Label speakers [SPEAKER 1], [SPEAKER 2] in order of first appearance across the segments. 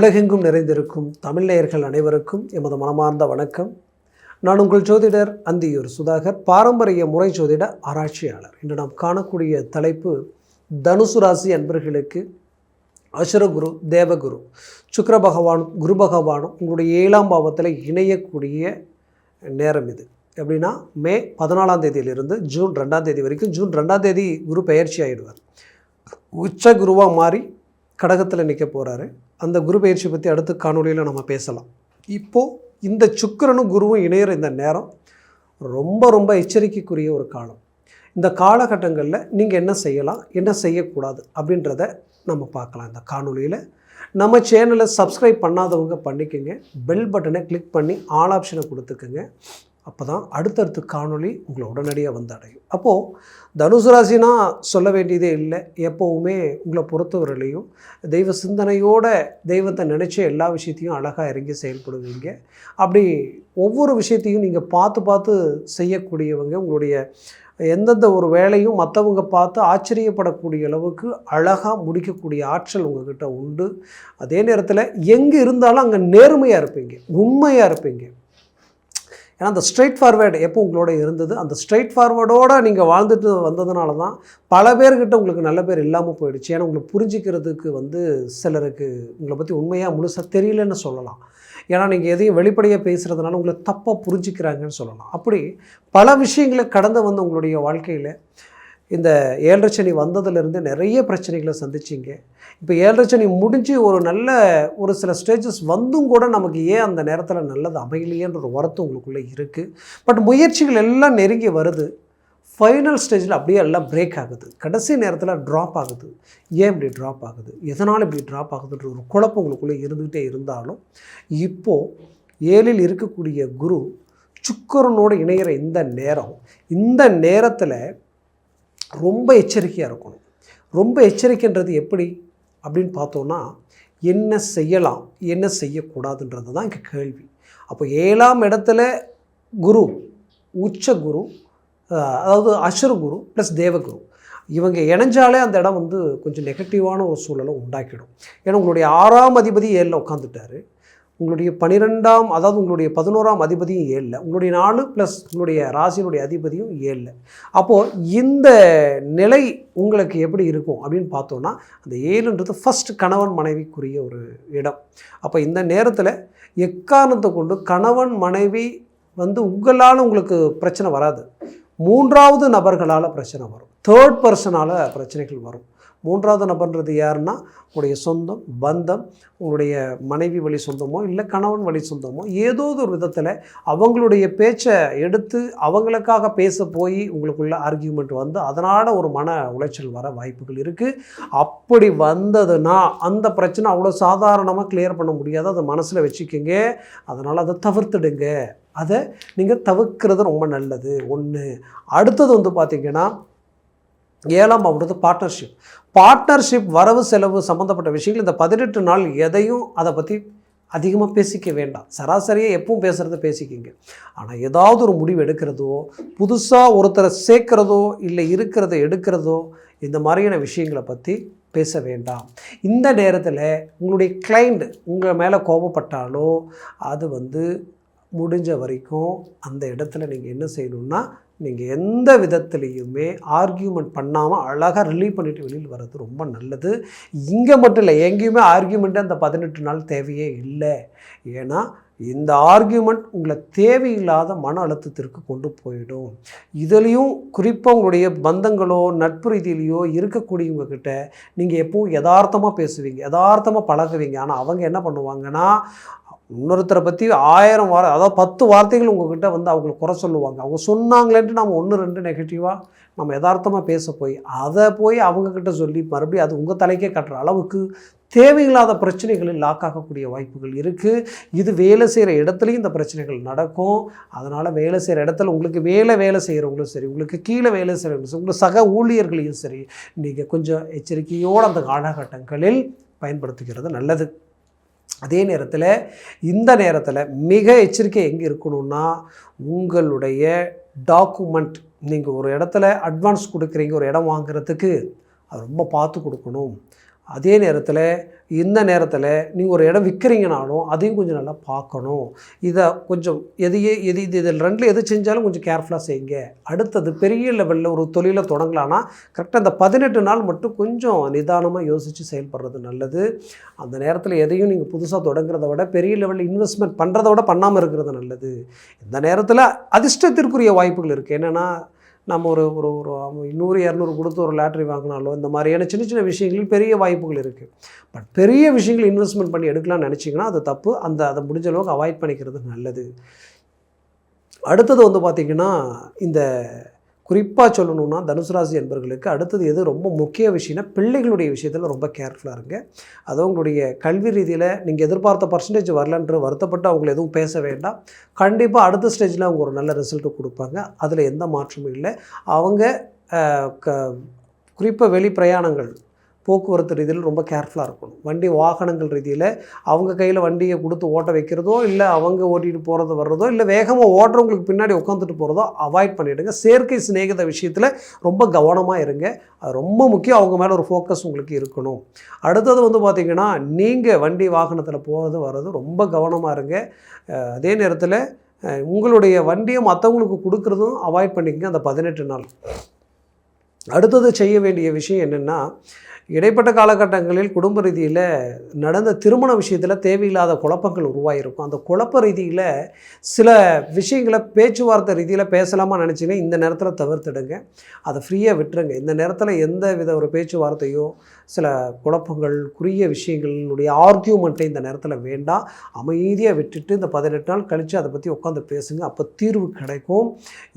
[SPEAKER 1] உலகெங்கும் நிறைந்திருக்கும் தமிழ் நேயர்கள் அனைவருக்கும் எமது மனமார்ந்த வணக்கம். நான் உங்கள் ஜோதிடர் அந்தியூர் சுதாகர், பாரம்பரிய முறை ஜோதிட ஆராய்ச்சியாளர். இன்று நாம் காணக்கூடிய தலைப்பு தனுசு ராசி அன்பர்களுக்கு அசுரகுரு, தேவகுரு, சுக்கிர பகவானும் குரு பகவானும் உங்களுடைய 7ஆம் பாவத்தில் இணையக்கூடிய நேரம் இது. எப்படின்னா மே 14ஆம் தேதியிலிருந்து ஜூன் 2ஆம் தேதி வரைக்கும். ஜூன் 2ஆம் தேதி குரு பெயர்ச்சி ஆகிடுவார். உச்ச குருவாக மாறி கடகத்தில் நிற்க போகிறாரு. அந்த குரு பயிற்சி பற்றி அடுத்த காணொலியில் நம்ம பேசலாம். இப்போது இந்த சுக்கிரனும் குருவும் இணையிற இந்த நேரம் ரொம்ப எச்சரிக்கைக்குரிய ஒரு காலம். இந்த காலகட்டங்களில் நீங்கள் என்ன செய்யலாம், என்ன செய்யக்கூடாது அப்படின்றத நம்ம பார்க்கலாம் இந்த காணொலியில். நம்ம சேனலை சப்ஸ்கிரைப் பண்ணாதவங்க பண்ணிக்கோங்க, பெல் பட்டனை கிளிக் பண்ணி ஆல் ஆப்ஷனை கொடுத்துக்குங்க. அப்போ தான் அடுத்தடுத்து காணொலி உங்களை உடனடியாக வந்து அடையும். அப்போது தனுசு ராசினா சொல்ல வேண்டியதே இல்லை. எப்போவுமே உங்களை பொறுத்தவரையிலையும் தெய்வ சிந்தனையோட தெய்வத்தை நினச்ச எல்லா விஷயத்தையும் அழகாக இறங்கி செயல்படுவீங்க. அப்படி ஒவ்வொரு விஷயத்தையும் நீங்கள் பார்த்து செய்யக்கூடியவங்க. உங்களுடைய எந்தெந்த ஒரு வேலையும் மற்றவங்க பார்த்து ஆச்சரியப்படக்கூடிய அளவுக்கு அழகாக முடிக்கக்கூடிய ஆற்றல் உங்கள்கிட்ட உண்டு. அதே நேரத்தில் எங்கே இருந்தாலும் அங்கே நேர்மையாக இருப்பீங்க, உண்மையாக இருப்பீங்க. ஏன்னா அந்த ஸ்ட்ரெயிட் ஃபார்வேர்டு எப்போ உங்களோட இருந்தது, அந்த ஸ்ட்ரெயிட் ஃபார்வேர்டோடு நீங்கள் வாழ்ந்துட்டு வந்ததுனால தான் பல பேர்கிட்ட உங்களுக்கு நல்ல பேர் இல்லாமல் போயிடுச்சு. ஏன்னா உங்களை புரிஞ்சிக்கிறதுக்கு சிலருக்கு உங்களை பற்றி உண்மையாக முழுசாக தெரியலன்னு சொல்லலாம். ஏன்னா நீங்கள் எதையும் வெளிப்படையாக பேசுகிறதுனால உங்களை தப்பாக புரிஞ்சிக்கிறாங்கன்னு சொல்லலாம். அப்படி பல விஷயங்களை கடந்து வந்து உங்களுடைய வாழ்க்கையில் இந்த 7.5 சனி வந்ததுலேருந்து நிறைய பிரச்சனைகளை சந்திச்சிங்க. இப்போ 7.5 சனி முடிஞ்சு ஒரு சில ஸ்டேஜஸ் வந்தும் கூட நமக்கு ஏன் அந்த நேரத்தில் நல்லது அமையலையேன்ற ஒரு வருத்தம் உங்களுக்குள்ளே இருக்குது. பட் முயற்சிகள் எல்லாம் நெருங்கி வருது. ஃபைனல் ஸ்டேஜில் அப்படியே எல்லாம் பிரேக் ஆகுது. கடைசி நேரத்தில் ட்ராப் ஆகுது. ஏன் இப்படி ட்ராப் ஆகுது, எதனால் இப்படி ட்ராப் ஆகுதுன்ற ஒரு குழப்பம் உங்களுக்குள்ளே இருந்துகிட்டே இருந்தாலும் இப்போது 7ல் இருக்கக்கூடிய குரு சுக்கிரனோடு இணைகிற இந்த நேரத்தில் ரொம்ப எச்சரிக்கையாக இருக்கணும். ரொம்ப எச்சரிக்கைன்றது எப்படி அப்படின்னு பார்த்தோன்னா, என்ன செய்யலாம் என்ன செய்யக்கூடாதுன்றது தான் இங்கே கேள்வி. அப்போ 7ஆம் இடத்துல குரு, உச்ச குரு, அதாவது அசுரகுரு ப்ளஸ் தேவகுரு, இவங்க இணைஞ்சாலே அந்த இடம் கொஞ்சம் நெகட்டிவான ஒரு சூழலை உண்டாக்கிடும். ஏன்னா உங்களுடைய 6ஆம் அதிபதி 7ல் உட்காந்துட்டார். உங்களுடைய 12ஆம், அதாவது உங்களுடைய 11ஆம் அதிபதியும் 7ல், உங்களுடைய 4 ப்ளஸ் உங்களுடைய ராசியினுடைய அதிபதியும் 7ல். அப்போது இந்த நிலை உங்களுக்கு எப்படி இருக்கும் அப்படின்னு பார்த்தோன்னா, அந்த 7ன்றது ஃபஸ்ட் கணவன் மனைவிக்குரிய ஒரு இடம். அப்போ இந்த நேரத்தில் எக்காரணத்தை கொண்டு கணவன் மனைவி உங்களால் உங்களுக்கு பிரச்சனை வராது. 3வது நபர்களால் பிரச்சனை வரும், 3rd பர்சனால் பிரச்சனைகள் வரும். 3வது நபர்ன்றது யாருன்னா, உங்களுடைய சொந்தம், பந்தம், உங்களுடைய மனைவி வழி சொந்தமோ இல்லை கணவன் வழி சொந்தமோ ஏதோ ஒரு விதத்தில் அவங்களுடைய பேச்சை எடுத்து அவங்களுக்காக பேச போய் உங்களுக்குள்ள ஆர்கியூமெண்ட் அதனால் ஒரு மன உளைச்சல் வர வாய்ப்புகள் இருக்குது. அப்படி வந்ததுன்னா அந்த பிரச்சனை அவ்வளோ சாதாரணமாக கிளியர் பண்ண முடியாது. அதை மனசில் வச்சுக்கோங்க. அதனால் அதை தவிர்த்துடுங்க. அதை நீங்கள் தவிர்க்கிறது ரொம்ப நல்லது. ஒன்று. அடுத்தது பார்த்திங்கன்னா 7ஆம் பாவம் பார்ட்னர்ஷிப் வரவு செலவு சம்மந்தப்பட்ட விஷயங்கள். இந்த 18 நாள் எதையும் அதை பற்றி அதிகமாக பேசிக்க வேண்டாம். சராசரியாக எப்பவும் பேசுகிறத பேசிக்கிங்க. ஆனால் ஏதாவது ஒரு முடிவு எடுக்கிறதோ, புதுசாக ஒருத்தரை சேர்க்கிறதோ, இல்லை இருக்கிறத எடுக்கிறதோ, இந்த மாதிரியான விஷயங்களை பற்றி பேச வேண்டாம். இந்த நேரத்தில் உங்களுடைய கிளைண்ட் உங்கள் மேலே கோபப்பட்டாலோ அது முடிஞ்ச வரைக்கும் அந்த இடத்துல நீங்கள் என்ன செய்யணுன்னா, நீங்கள் எந்த விதத்துலேயுமே ஆர்கியூமெண்ட் பண்ணாமல் அழகாக ரிலீவ் பண்ணிவிட்டு வெளியில் வர்றது ரொம்ப நல்லது. இங்கே மட்டும் இல்லை, எங்கேயுமே ஆர்கியூமெண்ட்டு அந்த 18 நாள் தேவையே இல்லை. ஏன்னா இந்த ஆர்கியூமெண்ட் உங்களை தேவையில்லாத மன அழுத்தத்திற்கு கொண்டு போயிடும். இதுலேயும் குறிப்பாக உங்களுடைய பந்தங்களோ நட்பு ரீதியிலையோ இருக்கக்கூடியவங்கக்கிட்ட நீங்கள் எப்பவும் யதார்த்தமாக பேசுவீங்க, யதார்த்தமாக பழகுவீங்க. ஆனால் அவங்க என்ன பண்ணுவாங்கன்னா, இன்னொருத்தரை பற்றி 1000 அதாவது 10 வார்த்தைகள் உங்கள்கிட்ட அவங்களை குறை சொல்லுவாங்க. அவங்க சொன்னாங்களேன்ட்டு நம்ம 1-2 நெகட்டிவாக நம்ம யதார்த்தமாக பேச போய் அவங்கக்கிட்ட சொல்லி மறுபடியும் அது உங்கள் தலைக்கே கட்டுற அளவுக்கு தேவையில்லாத பிரச்சனைகளில் லாக் ஆகக்கூடிய வாய்ப்புகள் இருக்குது. இது வேலை செய்கிற இடத்துலையும் இந்த பிரச்சனைகள் நடக்கும். அதனால் வேலை செய்கிற இடத்துல உங்களுக்கு வேலை செய்கிறவங்களும் சரி, உங்களுக்கு கீழே வேலை செய்கிறவங்களும் சரி, உங்களுக்கு சக ஊழியர்களையும் சரி, நீங்கள் கொஞ்சம் எச்சரிக்கையோடு அந்த காலகட்டங்களில் பயன்படுத்திக்கிறது நல்லது. அதே நேரத்தில் இந்த நேரத்தில் மிக எச்சரிக்கை எங்கே இருக்கணும்னா, உங்களுடைய டாக்குமெண்ட், நீங்கள் ஒரு இடத்துல அட்வான்ஸ் கொடுக்குறீங்க, ஒரு இடம் வாங்குறதுக்கு அது ரொம்ப பார்த்து கொடுக்கணும். அதே நேரத்தில் இந்த நேரத்தில் நீங்கள் ஒரு இடம் விற்கிறீங்கனாலும் அதையும் கொஞ்சம் நல்லா பார்க்கணும். இதை கொஞ்சம் இதில் ரெண்டில் எது செஞ்சாலும் கொஞ்சம் கேர்ஃபுல்லாக செய்யுங்க. அடுத்தது பெரிய லெவலில் ஒரு தொழிலை தொடங்கலான்னா கரெக்டாக அந்த 18 நாள் மட்டும் கொஞ்சம் நிதானமாக யோசித்து செயல்படுறது நல்லது. அந்த நேரத்தில் எதையும் நீங்கள் புதுசாக தொடங்குறத விட பெரிய லெவலில் இன்வெஸ்ட்மெண்ட் பண்ணுறத விட பண்ணாமல் இருக்கிறது நல்லது. இந்த நேரத்தில் அதிர்ஷ்டத்திற்குரிய வாய்ப்புகள் இருக்குது. என்னென்னா நம்ம ஒரு ஒரு ஒரு 100 200 கொடுத்து ஒரு லாட்ரி வாங்கினாலோ இந்த மாதிரியான சின்ன சின்ன விஷயங்களில் பெரிய வாய்ப்புகள் இருக்குது. பட் பெரிய விஷயங்கள் இன்வெஸ்ட்மெண்ட் பண்ணி எடுக்கலாம்னு நினச்சிங்கன்னா அது தப்பு. அதை முடிஞ்ச அளவுக்கு அவாய்ட் பண்ணிக்கிறது நல்லது. அடுத்தது வந்து பார்த்திங்கன்னா, இந்த குறிப்பாக சொல்லணுன்னா தனுசு ராசி என்பவர்களுக்கு அடுத்தது எது ரொம்ப முக்கிய விஷயம்னா பிள்ளைகளுடைய விஷயத்தில் ரொம்ப கேர்ஃபுல்லாக இருங்க. அதுவும் உங்களுடைய கல்வி ரீதியில் நீங்கள் எதிர்பார்த்த பர்சன்டேஜ் வரலன்ற வருத்தப்பட்டு அவங்கள எதுவும் பேச வேண்டாம். கண்டிப்பாக அடுத்த ஸ்டேஜில் அவங்க ஒரு நல்ல ரிசல்ட்டு கொடுப்பாங்க. அதில் எந்த மாற்றமும் இல்லை. அவங்க குறிப்பாக வெளி பிரயாணங்கள் போக்குவரத்து ரீதியில் ரொம்ப கேர்ஃபுல்லாக இருக்கணும். வண்டி வாகனங்கள் ரீதியில் அவங்க கையில் வண்டியை கொடுத்து ஓட்ட வைக்கிறதோ, இல்லை அவங்க ஓட்டிகிட்டு போகிறது வர்றதோ, இல்லை வேகமாக ஓட்டுறவங்களுக்கு பின்னாடி உட்காந்துட்டு போகிறதோ அவாய்ட் பண்ணிவிடுங்க. செயற்கை சிநேகித விஷயத்தில் ரொம்ப கவனமாக இருங்க. அது ரொம்ப முக்கியம். அவங்க மேலே ஒரு ஃபோக்கஸ் உங்களுக்கு இருக்கணும். அடுத்தது வந்து பார்த்திங்கன்னா, நீங்கள் வண்டி வாகனத்தில் போகிறது வர்றது ரொம்ப கவனமாக இருங்க. அதே நேரத்தில் உங்களுடைய வண்டியை மற்றவங்களுக்கு கொடுக்குறதும் அவாய்ட் பண்ணிக்கங்க அந்த 18 நாள். அடுத்தது செய்ய வேண்டிய விஷயம் என்னென்னா, இடைப்பட்ட காலகட்டங்களில் குடும்ப ரீதியில் நடந்த திருமண விஷயத்தில் தேவையில்லாத குழப்பங்கள் உருவாகிருக்கும். அந்த குழப்ப ரீதியில் சில விஷயங்களை பேச்சுவார்த்தை ரீதியில் பேசலாமா நினச்சிங்கன்னா இந்த நேரத்தில் தவிர்த்துடுங்க. அதை ஃப்ரீயாக விட்டுருங்க. இந்த நேரத்தில் எந்த வித ஒரு பேச்சுவார்த்தையோ சில குழப்பங்கள் குறுகிய விஷயங்களினுடைய ஆர்கியூமெண்ட்டை இந்த நேரத்தில் வேண்டாம். அமைதியாக விட்டுட்டு இந்த 18 நாள் கழித்து அதை பற்றி உட்காந்து பேசுங்க. அப்போ தீர்வு கிடைக்கும்.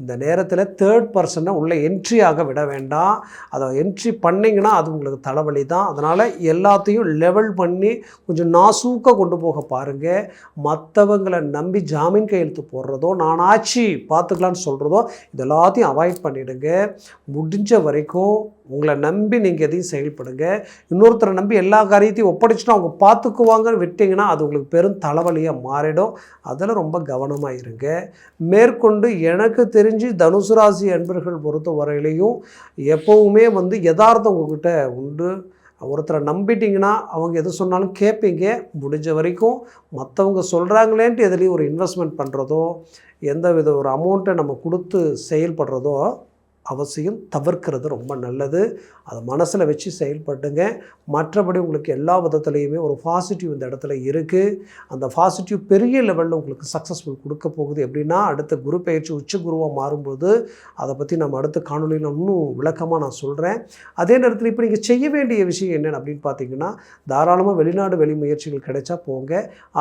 [SPEAKER 1] இந்த நேரத்தில் தேர்ட் பர்சனை உள்ளே என்ட்ரியாக விட வேண்டாம். அதை என்ட்ரி பண்ணிங்கன்னா அது உங்களுக்கு தலைவலி தான். அதனால் எல்லாத்தையும் லெவல் பண்ணி கொஞ்சம் நாசூக்காக கொண்டு போக பாருங்கள். மற்றவங்களை நம்பி ஜாமீன் கையெழுத்து போடுறதோ, நானாச்சு பார்த்துக்கலான்னு சொல்கிறதோ இது எல்லாத்தையும் அவாய்ட் பண்ணிவிடுங்க. முடிஞ்ச வரைக்கும் உங்களை நம்பி நீங்கள் எதையும் செயல்படுங்க. இன்னொருத்தரை நம்பி எல்லா காரியத்தையும் ஒப்படைச்சிட்டு அவங்க பார்த்துக்குவாங்கன்னு விட்டிங்கன்னா அது உங்களுக்கு பெரும் தலைவலியாக மாறிடும். அதில் ரொம்ப கவனமாக இருங்க. மேற்கொண்டு எனக்கு தெரிஞ்சு தனுசு ராசி அன்பர்கள் பொறுத்த வரையிலையும் எப்போவுமே யதார்த்தம் உங்கள்கிட்ட உண்டு. ஒருத்தரை நம்பிட்டிங்கன்னா அவங்க எது சொன்னாலும் கேட்பீங்க. முடிஞ்ச வரைக்கும் மற்றவங்க சொல்கிறாங்களேன்ட்டு எதுலேயும் ஒரு இன்வெஸ்ட்மெண்ட் பண்ணுறதோ, எந்த வித ஒரு அமௌண்ட்டை நம்ம கொடுத்து செயல்படுறதோ அவசியம் தவிர்க்கிறது ரொம்ப நல்லது. அதை மனசில் வச்சு செயல்பட்டுங்க. மற்றபடி உங்களுக்கு எல்லா விதத்துலேயுமே ஒரு பாசிட்டிவ் இந்த இடத்துல இருக்குது. அந்த பாசிட்டிவ் பெரிய லெவலில் உங்களுக்கு சக்ஸஸ்ஃபுல் கொடுக்க போகுது. எப்படின்னா அடுத்த குரு பயிற்சி உச்ச குருவாக மாறும்போது அதை பற்றி நம்ம அடுத்த காணொலியில் இன்னும் விளக்கமாக நான் சொல்கிறேன். அதே நேரத்தில் இப்போ நீங்கள் செய்ய வேண்டிய விஷயம் என்னென்னு அப்படின்னு பார்த்தீங்கன்னா, தாராளமாக வெளிநாடு வெளி முயற்சிகள் கிடைச்சா போங்க.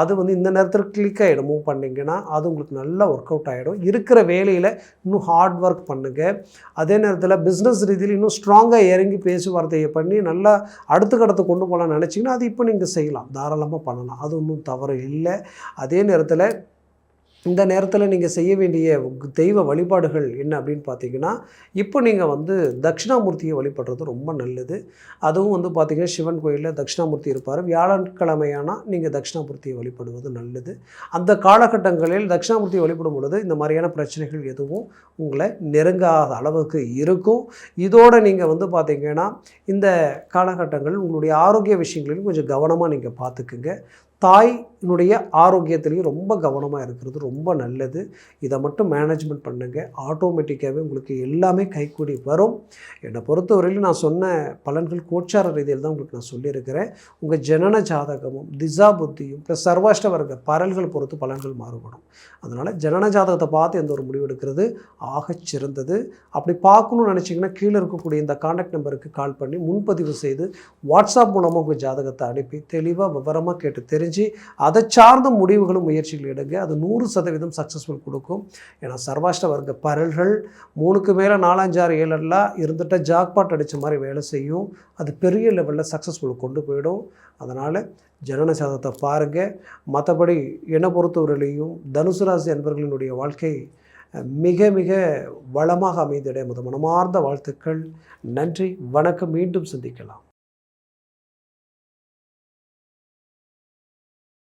[SPEAKER 1] அது இந்த நேரத்தில் கிளிக் ஆகிடும். மூவ் பண்ணிங்கன்னா அது உங்களுக்கு நல்லா ஒர்க் அவுட் ஆகிடும். இருக்கிற வேலையில் இன்னும் ஹார்ட் ஒர்க் பண்ணுங்கள். அதே நேரத்தில் பிஸ்னஸ் ரீதியில் இன்னும் ஸ்ட்ராங்காக இறங்கி பேச்சுவார்த்தையை பண்ணி நல்லா அடுத்த கடத்தை கொண்டு போகலான்னு நினச்சிங்கன்னா அது இப்போ நீங்கள் செய்யலாம். தாராளமாக பண்ணலாம். அது ஒன்றும் தவறு இல்லை. அதே நேரத்தில் இந்த நேரத்தில் நீங்கள் செய்ய வேண்டிய தெய்வ வழிபாடுகள் என்ன அப்படின்னு பார்த்தீங்கன்னா, இப்போ நீங்கள் தட்சிணாமூர்த்தியை வழிபடுறது ரொம்ப நல்லது. அதுவும் பார்த்திங்கன்னா சிவன் கோயிலில் தட்சிணாமூர்த்தி இருப்பார். வியாழக்கிழமையானால் நீங்கள் தட்சிணாமூர்த்தியை வழிபடுவது நல்லது. அந்த காலகட்டங்களில் தட்சிணாமூர்த்தியை வழிபடும் பொழுது இந்த மாதிரியான பிரச்சனைகள் எதுவும் உங்களை நெருங்காத அளவுக்கு இருக்கும். இதோடு நீங்கள் பார்த்திங்கன்னா இந்த காலகட்டங்கள் உங்களுடைய ஆரோக்கிய விஷயங்களிலும் கொஞ்சம் கவனமாக நீங்கள் பார்த்துக்குங்க. தாயினுடைய ஆரோக்கியத்திலையும் ரொம்ப கவனமாக இருக்கிறது ரொம்ப நல்லது. இதை மட்டும் மேனேஜ்மெண்ட் பண்ணுங்கள். ஆட்டோமேட்டிக்காகவே உங்களுக்கு எல்லாமே கைக்கூடி வரும். என்னை பொறுத்தவரையிலும் நான் சொன்ன பலன்கள் கோச்சார ரீதியில் தான் உங்களுக்கு நான் சொல்லியிருக்கிறேன். உங்கள் ஜனன ஜாதகமும் திசா புத்தியும் ப்ளஸ் சர்வாஷ்ட வர்க்க பரல்கள் பொறுத்து பலன்கள் மாறுபடும். அதனால் ஜனன ஜாதகத்தை பார்த்து எந்த ஒரு முடிவு எடுக்கிறது ஆகச் சிறந்தது. அப்படி பார்க்கணுன்னு நினச்சிங்கன்னா கீழே இருக்கக்கூடிய இந்த கான்டாக்ட் நம்பருக்கு கால் பண்ணி முன்பதிவு செய்து வாட்ஸ்அப் மூலமாக உங்கள் ஜாதகத்தை அனுப்பி தெளிவாக விவரமாக கேட்டு தெரிஞ்சு அதை சார்ந்த முடிவுகளும் முயற்சிகள் எடுங்க. அது 100% சக்ஸஸ்ஃபுல் கொடுக்கும். ஏன்னா சர்வாஷ்ட வர்க்க பரல்கள் 3க்கு மேலே 4 5 6 7 எல்லாம் இருந்துட்டு ஜாக்பாட் அடித்த மாதிரி வேலை செய்யும். அது பெரிய லெவலில் சக்ஸஸ்ஃபுல் கொண்டு போயிடும். அதனால் ஜனன ஜாதகத்தை பாருங்கள். மற்றபடி என்னை பொறுத்தவரையிலையும் தனுசு ராசி அன்பர்களினுடைய வாழ்க்கை மிக மிக வளமாக அமைந்திட மனமார்ந்த வாழ்த்துக்கள். நன்றி, வணக்கம். மீண்டும் சந்திக்கலாம்.